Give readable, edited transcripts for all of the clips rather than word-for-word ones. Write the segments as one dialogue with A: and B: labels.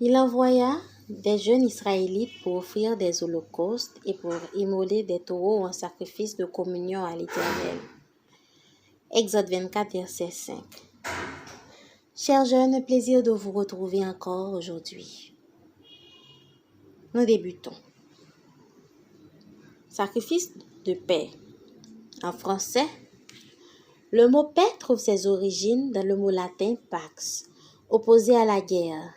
A: Il envoya des jeunes Israélites pour offrir des holocaustes et pour immoler des taureaux en sacrifice de communion à l'Éternel. Exode 24, verset 5. Chers jeunes, plaisir de vous retrouver encore aujourd'hui. Nous débutons. Sacrifice de paix. En français, le mot paix trouve ses origines dans le mot latin pax, opposé à la guerre.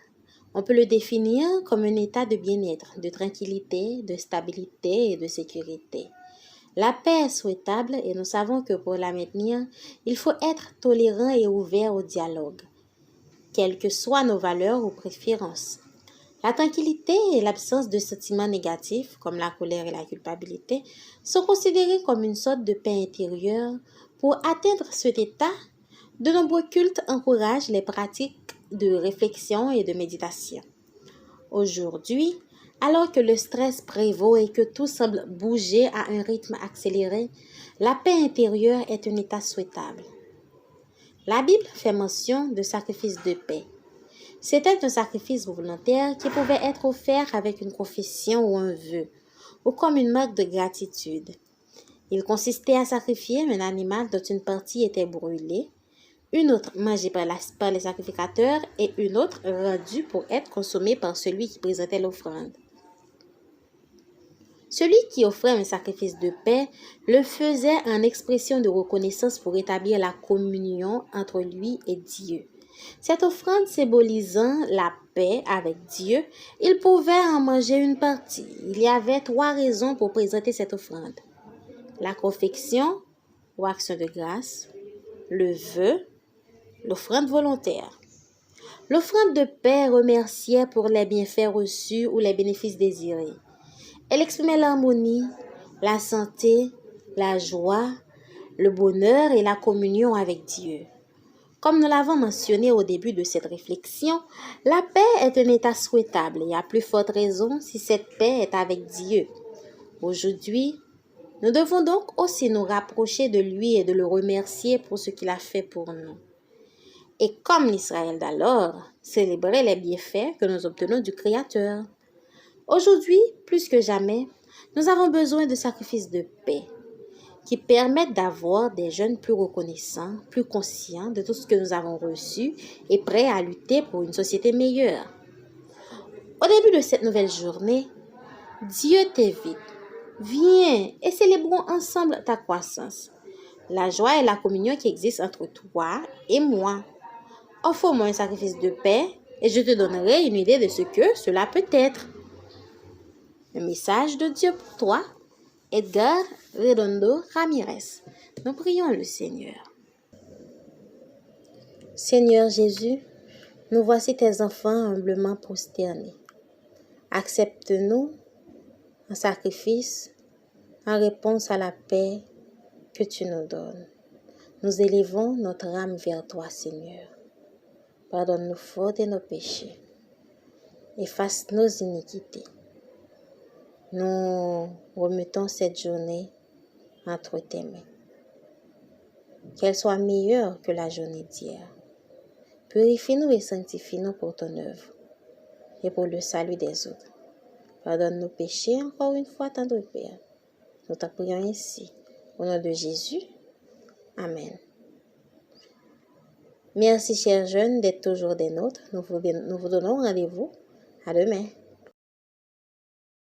A: On peut le définir comme un état de bien-être, de tranquillité, de stabilité et de sécurité. La paix est souhaitable et nous savons que pour la maintenir, il faut être tolérant et ouvert au dialogue, quelles que soient nos valeurs ou préférences. La tranquillité et l'absence de sentiments négatifs, comme la colère et la culpabilité, sont considérés comme une sorte de paix intérieure. Pour atteindre cet état, de nombreux cultes encouragent les pratiques de réflexion et de méditation. Aujourd'hui, alors que le stress prévaut et que tout semble bouger à un rythme accéléré, la paix intérieure est un état souhaitable. La Bible fait mention de sacrifice de paix. C'était un sacrifice volontaire qui pouvait être offert avec une confession ou un vœu, ou comme une marque de gratitude. Il consistait à sacrifier un animal dont une partie était brûlée, une autre mangée par les sacrificateurs et une autre rendue pour être consommée par celui qui présentait l'offrande. Celui qui offrait un sacrifice de paix le faisait en expression de reconnaissance pour établir la communion entre lui et Dieu. Cette offrande symbolisant la paix avec Dieu, il pouvait en manger une partie. Il y avait 3 raisons pour présenter cette offrande: la confession ou action de grâce, le vœu, l'offrande volontaire. L'offrande de paix remerciait pour les bienfaits reçus ou les bénéfices désirés. Elle exprimait l'harmonie, la santé, la joie, le bonheur et la communion avec Dieu. Comme nous l'avons mentionné au début de cette réflexion, la paix est un état souhaitable et à plus forte raison si cette paix est avec Dieu. Aujourd'hui, nous devons donc aussi nous rapprocher de lui et de le remercier pour ce qu'il a fait pour nous. Et comme l'Israël d'alors, célébrer les bienfaits que nous obtenons du Créateur. Aujourd'hui, plus que jamais, nous avons besoin de sacrifices de paix qui permettent d'avoir des jeunes plus reconnaissants, plus conscients de tout ce que nous avons reçu et prêts à lutter pour une société meilleure. Au début de cette nouvelle journée, Dieu t'invite. Viens et célébrons ensemble ta croissance, la joie et la communion qui existent entre toi et moi. Offre-moi un sacrifice de paix et je te donnerai une idée de ce que cela peut être. Un message de Dieu pour toi, Edgar Redondo Ramirez. Nous prions le Seigneur. Seigneur Jésus, nous voici tes enfants humblement prosternés. Accepte-nous en sacrifice, en réponse à la paix que tu nous donnes. Nous élevons notre âme vers toi, Seigneur. Pardonne nos fautes et nos péchés. Efface nos iniquités. Nous remettons cette journée entre tes mains. Qu'elle soit meilleure que la journée d'hier. Purifie-nous et sanctifie-nous pour ton œuvre et pour le salut des autres. Pardonne nos péchés encore une fois, tendre Père. Nous t'en prions ainsi. Au nom de Jésus. Amen. Merci, chers jeunes, d'être toujours des nôtres. Nous vous donnons rendez-vous. À demain.